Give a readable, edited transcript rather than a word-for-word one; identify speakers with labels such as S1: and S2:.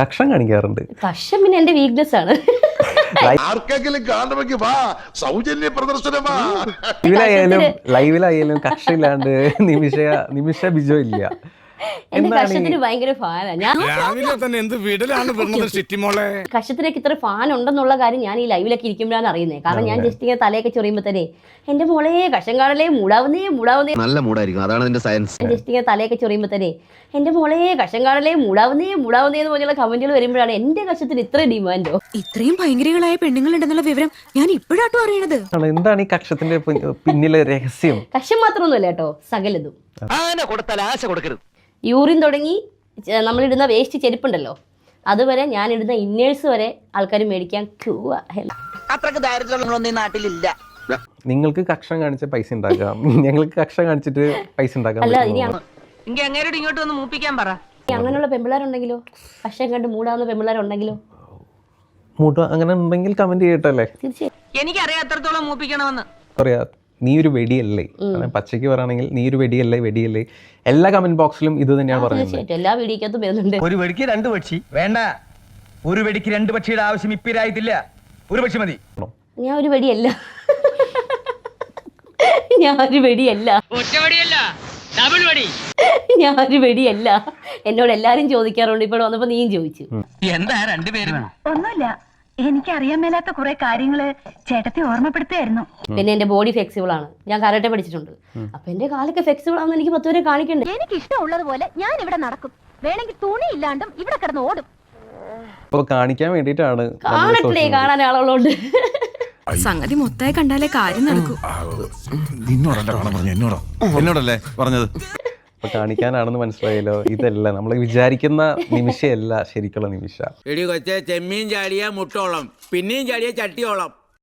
S1: കക്ഷം കാണിക്കാറുണ്ട്.
S2: കക്ഷം പിന്നെ എന്റെ വീക്ക്നെസ് ആണ്.
S3: ആർക്കെങ്കിലും കാണണമെങ്കിൽ വാ, സൗജന്യ പ്രദർശനമാ.
S1: ലൈവിലായാലും കക്ഷയില്ലാണ്ട് നിമിഷ ബിജോ ഇല്ല.
S2: എന്റെ കക്ഷത്തിന് ഭയങ്കര ഫാനാ. ഞാൻ കക്ഷത്തിനൊക്കെ ഇത്ര ഫാൻ ഉണ്ടെന്നുള്ള കാര്യം ഞാൻ ഈ ലൈവിലൊക്കെ ഇരിക്കുമ്പോഴാണ് അറിയുന്നത്. കാരണം ഞാൻ ജസ്റ്റ് ഇങ്ങനെ തലയൊക്കെ ചൊറിയുമ്പോ തന്നെ എന്റെ മോളെ കഷം കാണലേ മൂടാവുന്നേ
S4: നല്ല മൂടായിരിക്കും, അതാണ് അതിന്റെ സയൻസ്.
S2: ജസ്റ്റ് ഇങ്ങനെ തലയൊക്കെ ചൊറിയുമ്പോ തന്നെ എന്റെ മോളെ കഷം കാണലേ മൂടാവുന്നേ എന്ന് പറഞ്ഞുള്ള കമന്റുകൾ വരുമ്പോഴാണ് എന്റെ കക്ഷത്തിന് ഇത്ര ഡിമാൻഡോ.
S5: ഇത്രയും ഭയങ്കരങ്ങളായ പെണ്ണുങ്ങളുണ്ടെന്നുള്ള വിവരം ഞാൻ ഇപ്പോഴാട്ടോ അറിയണത്.
S1: എന്താണ് ഈ കക്ഷത്തിന്റെ പിന്നിലെ രഹസ്യം?
S2: കക്ഷം മാത്രമൊന്നുമല്ല കേട്ടോ, സകലതും.
S4: ആശ കൊടുക്കരുത്.
S2: യൂറിൻ തുടങ്ങി നമ്മളിടുന്ന വേസ്റ്റ് ചെരുപ്പുണ്ടല്ലോ, അതുവരെ ഞാൻ ഇടുന്ന ഇന്നേഴ്സ് വരെ ആൾക്കാർ മേടിക്കാൻ ക്യൂവാ.
S6: അത്രക്ക് ദാരിദ്ര്യങ്ങളൊന്നും ഈ നാട്ടിലില്ല.
S1: നിങ്ങൾക്ക് കക്ഷം കാണിച്ച പൈസ ഉണ്ടാക്കാം, ഞങ്ങൾക്ക് കക്ഷം കാണിച്ചിട്ട് പൈസ ഉണ്ടാക്കാം.
S2: അല്ല ഇനി
S6: അങ്ങേരോട് ഇങ്ങോട്ട് വന്ന് മൂപ്പിക്കാൻ പറ.
S2: അങ്ങനെയുള്ള പെമ്പിള്ളേരുണ്ടെങ്കിലോ, കക്ഷം കണ്ട് മൂടാവുന്ന പെമ്പിള്ളേരുണ്ടെങ്കിലോ
S1: അങ്ങനെ ഉണ്ടെങ്കിൽ കമന്റ് ചെയ്യട്ടല്ലേ.
S2: തീർച്ചയായും
S6: എനിക്കറിയാം എത്രത്തോളം മൂപ്പിക്കണമെന്ന്.
S1: പറയാ നീ ഒരു വെടിയല്ലേ, പച്ചയ്ക്ക് പറയുകയാണെങ്കിൽ നീ ഒരു വെടിയല്ലേ. എല്ലാ കമന്റ് ബോക്സിലും ഇത് തന്നെയാണ് പറയുന്നത്.
S2: തീർച്ചയായിട്ടും എല്ലാ വീഡിയോക്കകത്തും വരുന്നുണ്ട്.
S7: ഒരു വെടിക്ക് 2 പക്ഷി വേണ്ട, ഒരു വെടിക്ക് 2 പക്ഷിയുടെ ആവശ്യം ഇപ്പിരായിട്ടില്ല, ഒരു പക്ഷി മതി.
S2: ഞാൻ ഒരു വെടിയല്ല, ഞാനൊരു വെടിയല്ല, ഞാനൊരു വെടിയല്ല. എന്നോട് എല്ലാരും ചോദിക്കാറുണ്ട്, ഇപ്പോൾ വന്നപ്പോ നീയും ചോദിച്ചു.
S6: എന്താ രണ്ടുപേരും?
S5: ഒന്നുമില്ല, എനിക്കറിയാൻ മേലാത്ത കുറെ കാര്യങ്ങള് ചേട്ടത്തെ ഓർമ്മപ്പെടുത്തുമായിരുന്നു.
S2: പിന്നെ എന്റെ ബോഡി ഫ്ലെക്സിബിൾ ആണ്, ഞാൻ കരാട്ടെ പഠിച്ചിട്ടുണ്ട്. അപ്പൊ എന്റെ കാലൊക്കെ ഫ്ലെക്സിബിൾ ആണെന്ന് എനിക്ക് 10 പേരെ കാണിക്കണ്ടേ.
S5: എനിക്ക് ഇഷ്ടമുള്ളതുപോലെ ഞാൻ ഇവിടെ നടക്കും, വേണമെങ്കിൽ തുണി ഇല്ലാണ്ടും ഇവിടെ കിടന്ന് ഓടും.
S1: ഇപ്പൊ കാണിക്കാൻ വേണ്ടിട്ടാണ്.
S2: കാണട്ടെ, കാണാൻ ആളുള്ളതുകൊണ്ട്.
S5: സംഗതി മൊത്തമായി കണ്ടാലേ കാര്യം നടക്കൂ.
S4: എന്നോടല്ലേ പറഞ്ഞത്?
S1: ഇപ്പൊ കാണിക്കാനാണെന്ന് മനസ്സിലായല്ലോ. ഇതല്ല നമ്മൾ വിചാരിക്കുന്ന നിമിഷയല്ല ശരിക്കുള്ള നിമിഷ.
S8: എടി കൊച്ചെ, ചെമ്മീൻ ചാടിയ മുട്ടോളം, പിന്നെയും ചാടിയ ചട്ടിയോളം.